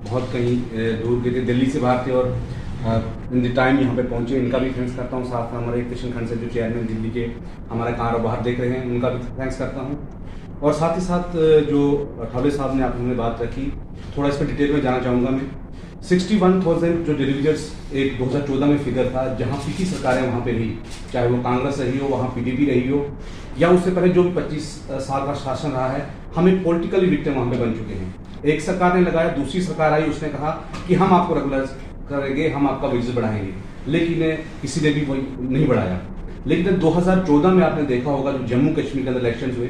बहुत कहीं दूर गए थे, दिल्ली से बाहर थे और इन द टाइम यहाँ पे पहुँचे। इनका भी थैंक्स करता हूँ। साथ में हमारे कृष्ण खंड से जो चेयरमैन दिल्ली के हमारे कारोबार देख रहे हैं, उनका भी थैंक्स करता हूँ। और साथ ही साथ जो अठावले साहब ने आपने बात रखी, थोड़ा इस पर डिटेल में जाना चाहूँगा मैं। 61,000 जो डिलीवरीज एक 2014 में फिगर था, जहाँ पीटी सरकारें वहाँ पे रही, चाहे वो कांग्रेस रही हो, वहाँ पीडीपी रही हो, या उससे पहले जो भी 25 साल का शासन रहा है, हम एक पॉलिटिकली विक्टिम वहाँ पे बन चुके हैं। एक सरकार ने लगाया, दूसरी सरकार आई, उसने कहा कि हम आपको रेगुलराइज करेंगे, हम आपका वेजेस बढ़ाएंगे, लेकिन किसी ने भी वही नहीं बढ़ाया। लेकिन 2014 में आपने देखा होगा, जो जम्मू कश्मीर के अंदर इलेक्शन हुए,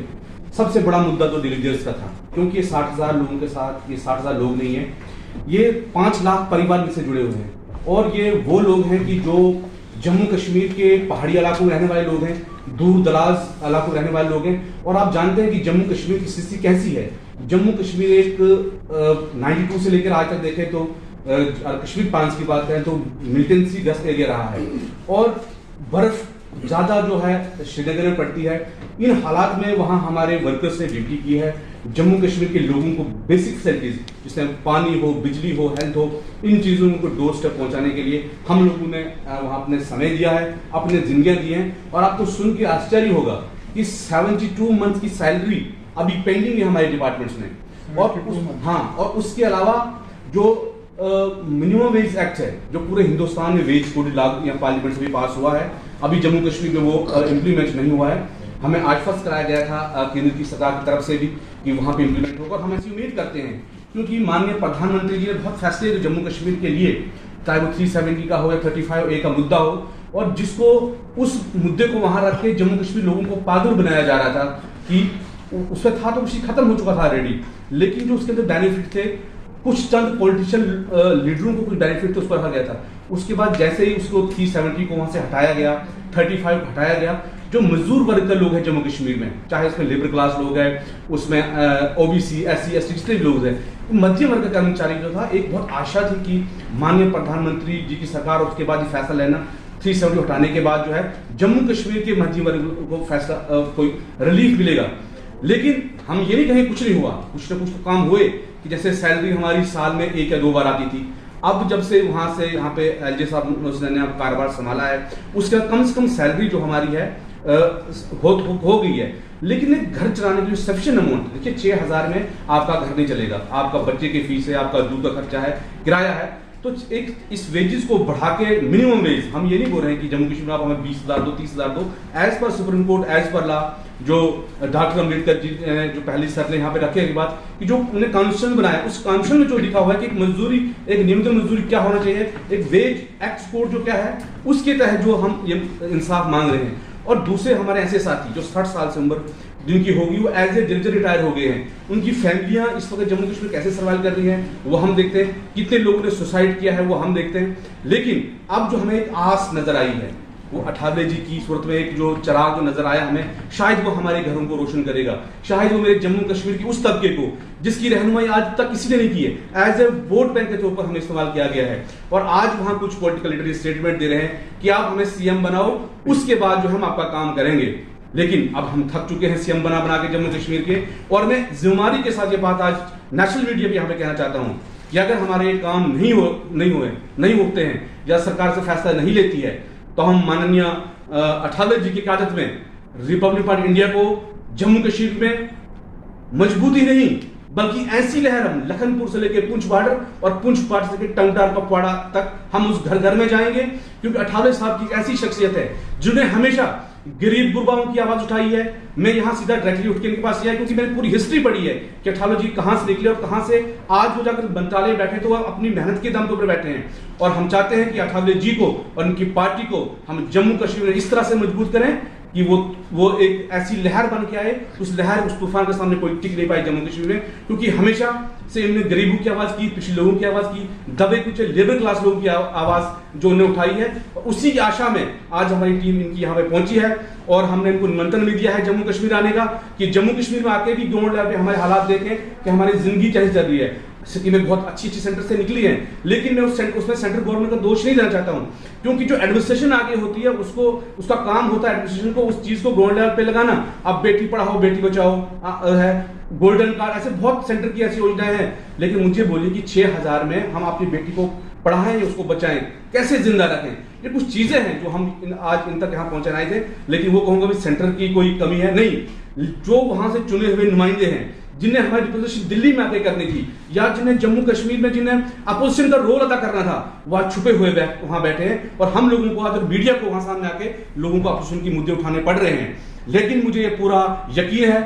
सबसे बड़ा मुद्दा तो डिलीवरीज का था, क्योंकि ये 60,000 लोगों के साथ, ये 60,000 लोग नहीं है, ये 5 लाख परिवार में से जुड़े हुए हैं। और ये वो लोग हैं कि जो जम्मू कश्मीर के पहाड़ी इलाकों में रहने वाले लोग हैं, दूर दराज इलाकों में रहने वाले लोग हैं। और आप जानते हैं कि जम्मू कश्मीर की स्थिति कैसी है। जम्मू कश्मीर एक 92 से लेकर आज तक देखें तो कश्मीर प्रांत की बात करें तो मिलिटेंसी ग्रस्त एरिया रहा है, और बर्फ ज़्यादा जो है श्रीनगर में पड़ती है। इन हालात में वहाँ हमारे वर्कर्स ने ड्यूटी की है। जम्मू कश्मीर के लोगों को बेसिक फैसिलिटीज, जिसमें पानी हो, बिजली हो, हेल्थ हो, इन चीज़ों को डोर स्टेप पहुँचाने के लिए हम लोगों ने वहाँ अपने समय दिया है, अपने जिंदगियाँ दी हैं। और आपको सुन के आश्चर्य होगा कि 72 मंथ की सैलरी अभी पेंडिंग है हमारे डिपार्टमेंट्स में। और उसके अलावा जो मिनिमम वेज एक्ट है, जो पूरे हिंदुस्तान में वेज कोड लागू या पार्लियामेंट से भी पास हुआ है, अभी जम्मू कश्मीर में वो इम्प्लीमेंट नहीं हुआ है। हमें आश्वस्त कराया गया था केंद्र की सरकार की तरफ से भी कि वहाँ पे इम्प्लीमेंट होगा। हम ऐसी उम्मीद करते हैं, क्योंकि माननीय प्रधानमंत्री जी ने बहुत फैसले जम्मू कश्मीर के लिए, चाहे वो 370 का हो या 35A का मुद्दा हो, और जिसको उस मुद्दे को वहाँ रख के जम्मू कश्मीर लोगों को पागल बनाया जा रहा था कि उसमें था तो उसी खत्म हो चुका था ऑलरेडी, लेकिन जो उसके अंदर बेनिफिट थे, कुछ चंद पॉलिटिशियन लीडरों को कुछ बेनिफिट तो उस पर रखा गया था। उसके बाद जैसे ही उसको 370 को वहाँ से हटाया गया, 35 हटाया गया, जो मजदूर वर्ग के लोग हैं जम्मू कश्मीर में, चाहे उसमें लेबर क्लास लोग हैं, उसमें OBC, SC, ST जितने भी लोग हैं, मध्य वर्ग का कर्मचारी जो था, एक बहुत आशा थी कि माननीय प्रधानमंत्री जी की सरकार उसके बाद ही फैसला लेना, 370 हटाने के बाद जो है जम्मू कश्मीर के मध्य वर्ग को फैसला कोई रिलीफ मिलेगा। लेकिन हम ये नहीं कहें कुछ नहीं हुआ, कुछ ना कुछ तो काम हुए कि जैसे सैलरी हमारी साल में 1 या 2 बार आती थी। अब जब से वहाँ से यहाँ पे LJ साहब ने कारोबार संभाला है, उसके बाद कम से कम सैलरी जो हमारी है हो गई है। लेकिन एक घर चलाने के लिए सफिशिएंट अमाउंट, देखिए 6,000 में आपका घर नहीं चलेगा, आपका बच्चे की फीस है, आपका दूध का खर्चा है, किराया है। तो एक इस वेजेस को बढ़ा के मिनिमम वेज, हम ये नहीं बोल रहे हैं कि जम्मू कश्मीर में आप हमें 20,000 दो, 30,000 दो, as per supreme court, as per law, जो डॉक्टर अम्बेडकर जी जो पहले सर ने यहाँ पे रखे की बात कि जो उन्हें कॉन्स्टिट्यूशन बनाया, उस कॉन्स्टिट्यूशन में जो लिखा हुआ है कि एक मजदूरी, एक न्यूनतम मजदूरी क्या होना चाहिए, एक वेज एक्ट कोड जो क्या है, उसके तहत जो हम ये इंसाफ मांग रहे हैं। और दूसरे हमारे ऐसे साथी जो 60 साल से उम्र जिनकी होगी, वो एज ए जज रिटायर हो गए हैं, उनकी फैमिलियां इस वक्त जम्मू कश्मीर कैसे सर्वाइव कर रही हैं वो हम देखते हैं, कितने लोगों ने सुसाइड किया है वो हम देखते हैं। लेकिन अब जो हमें एक आस नजर आई है, वो अठावले जी की सूरत में एक जो चिराग जो नजर आया हमें, शायद वो हमारे घरों को रोशन करेगा, शायद वो मेरे जम्मू कश्मीर की उस तबके को जिसकी रहनुमाई आज तक किसी ने नहीं की है, एज ए वोट बैंक के तौर पर हमें इस्तेमाल किया गया है। और आज वहां कुछ पॉलिटिकल लीडर स्टेटमेंट दे रहे हैं कि आप हमें CM बनाओ, उसके बाद जो हम आपका काम करेंगे। लेकिन अब हम थक चुके हैं CM बना बना के जम्मू कश्मीर के। और मैं जिम्मेदारी के साथ ये बात आज नेशनल मीडिया पे यहाँ पे कहना चाहता हूँ कि अगर हमारे काम नहीं होते हैं या सरकार से फैसला नहीं लेती है, तो हम माननीय अठावले जी की क़यादत में रिपब्लिक पार्टी इंडिया को जम्मू कश्मीर में मजबूती नहीं बल्कि ऐसी लहर, हम लखनपुर से लेकर पुंछ बॉर्डर और पुंछ बॉर्डर से लेकर टंगटार पकवाड़ा तक हम उस घर घर में जाएंगे। क्योंकि अठावले साहब की ऐसी शख्सियत है जिन्हें हमेशा गरीब गुरबाओं की आवाज उठाई है। मैं यहाँ सीधा डायरेक्टली उठ के इनके पास आया क्योंकि मैंने पूरी हिस्ट्री पढ़ी है कि अठावले जी कहाँ से निकले और कहाँ से आज वो जाकर मंत्रालय बैठे, तो वह अपनी मेहनत के दम के ऊपर बैठे हैं। और हम चाहते हैं कि अठावले जी को और उनकी पार्टी को हम जम्मू कश्मीर में इस तरह से मजबूत करें कि वो एक ऐसी लहर बन के आए, उस लहर, उस तूफान के सामने कोई टिक नहीं पाई जम्मू कश्मीर में। क्योंकि हमेशा से इन्होंने गरीबों की आवाज की, पिछले लोगों की आवाज की, दबे कुछ लेबर क्लास लोगों की आवाज जो उन्होंने उठाई है, उसी की आशा में आज हमारी टीम इनकी यहाँ पे पहुंची है। और हमने इनको निमंत्रण भी दिया है जम्मू कश्मीर आने का, कि जम्मू कश्मीर में आके भी ग्राउंड लेवल पे हमारे हालात देखें कि हमारी जिंदगी कैसे चल रही है। स्कीमें बहुत अच्छी सेंटर से निकली हैं, लेकिन मैं उसमें सेंट्रल गवर्नमेंट का दोष नहीं देना चाहता हूं, क्योंकि जो एडमिनिस्ट्रेशन आगे होती है उसका काम होता है एडमिनिस्ट्रेशन को उस चीज को ग्राउंड लेवल पे लगाना। अब बेटी पढ़ाओ बेटी बचाओ है, गोल्डन कार्ड, ऐसे बहुत सेंटर की ऐसी योजनाएं हैं, लेकिन मुझे बोलिए कि 6,000 में हम अपनी बेटी को पढ़ाएं, उसको बचाएं, कैसे जिंदा रखें? ये कुछ चीजें हैं जो हम आज इन तक यहाँ पहुंचाए थे, लेकिन वो कहूंगा भी सेंटर की कोई कमी है नहीं। जो वहां से चुने हुए नुमाइंदे हैं जिन्हें हमारी रिप्रेजेंटेशन दिल्ली में आके करनी थी, या जिन्हें जम्मू कश्मीर में जिन्हें अपोजिशन का रोल अदा करना था, वह छुपे हुए वहां बैठे हैं और हम लोगों को आज मीडिया को वहां सामने आके लोगों को अपोजिशन की मुद्दे उठाने पड़ रहे हैं। लेकिन मुझे ये पूरा यकीन है,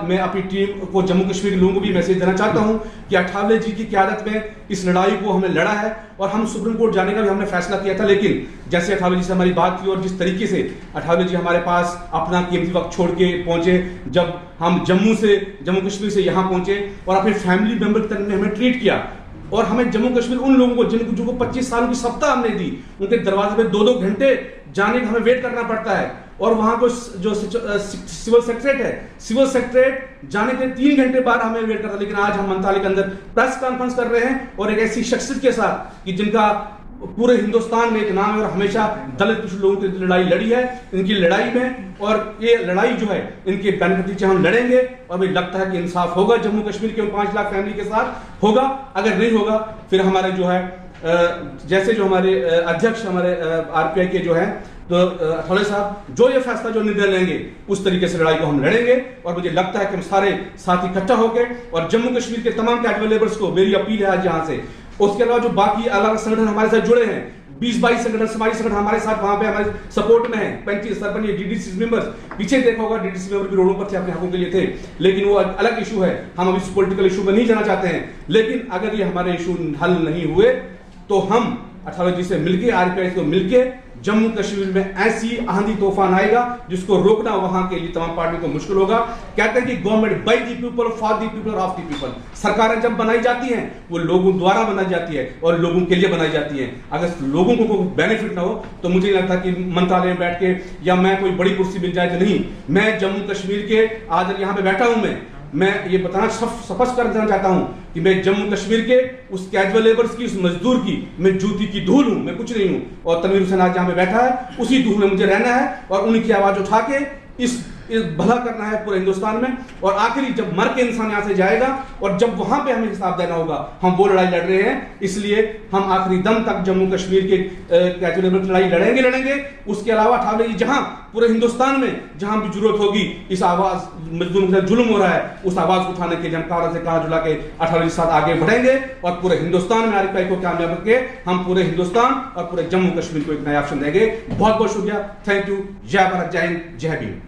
मैं अपनी टीम को, जम्मू कश्मीर के लोगों को भी मैसेज देना चाहता हूं कि अठावले जी की क़यादत में इस लड़ाई को हमने लड़ा है और हम सुप्रीम कोर्ट जाने का भी हमने फैसला किया था। लेकिन जैसे अठावले जी से हमारी बात थी और जिस तरीके से अठावले जी हमारे पास अपना कीमती वक्त छोड़ के पहुंचे, जब हम जम्मू कश्मीर से यहाँ पहुंचे और अपने फैमिली मेंबर की तरह हमें ट्रीट किया, और हमें जम्मू कश्मीर उन लोगों को जिनको 25 सालों की सप्ताह हमने दी, उनके दरवाजे पे 2-2 घंटे जाने का हमें वेट करना पड़ता है। और वहां को जो सिविल सेक्रेटरीट जाने के 3 घंटे बाद हमें वेट करता है। लेकिन आज हम मंत्रालय के अंदर प्रेस कॉन्फ्रेंस कर रहे हैं और एक ऐसी शख्सियत के साथ कि जिनका पूरे हिंदुस्तान में एक नाम है और हमेशा दलित पिछड़े लोगों की लड़ाई लड़ी है, इनकी लड़ाई में, और ये लड़ाई जो है इनके बेनिफिट से हम लड़ेंगे और मुझे लगता है कि इंसाफ होगा जम्मू कश्मीर के 5 लाख फैमिली के साथ होगा। अगर नहीं होगा फिर हमारे जो है जैसे जो हमारे अध्यक्ष हमारे आरपीआई के जो है तो अठावले साहब जो ये फैसला जो निर्णय लेंगे उस तरीके से लड़ाई को हम लड़ेंगे। और मुझे लगता है कि हम सारे साथी इकट्ठा होकर और जम्मू कश्मीर के तमाम कैजुअल लेबर्स को मेरी अपील है आज यहाँ से, उसके अलावा जो बाकी अलग संगठन हमारे साथ जुड़े हैं, 20-22 संगठन, समाजी संगठन हमारे साथ वहां पे हमारे सपोर्ट में है, 35 सरपंच डीडीसी मेंबर्स, पीछे देखा होगा डीडीसी मेंबर भी रोडों पर थे, अपने हकों के लिए थे, लेकिन वो अलग इशू है, हम अभी इस पॉलिटिकल इशू में नहीं जाना चाहते हैं। लेकिन अगर ये हमारे इशू हल नहीं हुए तो हम अठावले जी से मिलके, आरपीआई को मिलके, जम्मू कश्मीर में ऐसी आंधी तूफान आएगा जिसको रोकना वहां के लिए तमाम पार्टियों को मुश्किल होगा। कहते हैं कि government by the people, for the people, of the people. सरकारें जब बनाई जाती हैं वो लोगों द्वारा बनाई जाती है और लोगों के लिए बनाई जाती है। अगर लोगों को कोई बेनिफिट ना हो तो मुझे नहीं लगता कि मंत्रालय में बैठ के या मैं कोई बड़ी कुर्सी मिल जाए तो नहीं। मैं जम्मू कश्मीर के आज यहाँ पे बैठा हूं, मैं ये बताना स्पष्ट कर देना चाहता हूं कि मैं जम्मू कश्मीर के उस कैजुअल लेबर्स की, उस मजदूर की, मैं जूती की धूल हूं, मैं कुछ नहीं हूं। और तनवीर हुसैन आज यहाँ पे बैठा है, उसी धूल में मुझे रहना है और उनकी आवाज उठा के इस भला करना है पूरे हिंदुस्तान में। और आखिरी जब मर के इंसान यहाँ से जाएगा और जब वहां पे हमें हिसाब देना होगा, हम वो लड़ाई लड़ रहे हैं। इसलिए हम आखिरी दम तक जम्मू कश्मीर के कैजुअल लेबर की लड़ाई लड़ेंगे। उसके अलावा अठावले जी जहां पूरे हिंदुस्तान में जहां भी जरूरत होगी, इस आवाज मजदूरों के साथ जुल्म हो रहा है, उस आवाज को उठाने के लिए हम कारा से कारा जुला के अठावले के साथ आगे बढ़ेंगे और पूरे हिंदुस्तान में आरपीआई को कामयाब करके हम पूरे हिंदुस्तान और पूरे जम्मू कश्मीर को एक नया ऑप्शन देंगे। बहुत बहुत शुक्रिया, थैंक यू, जय भारत, जय हिंद, जय भीम।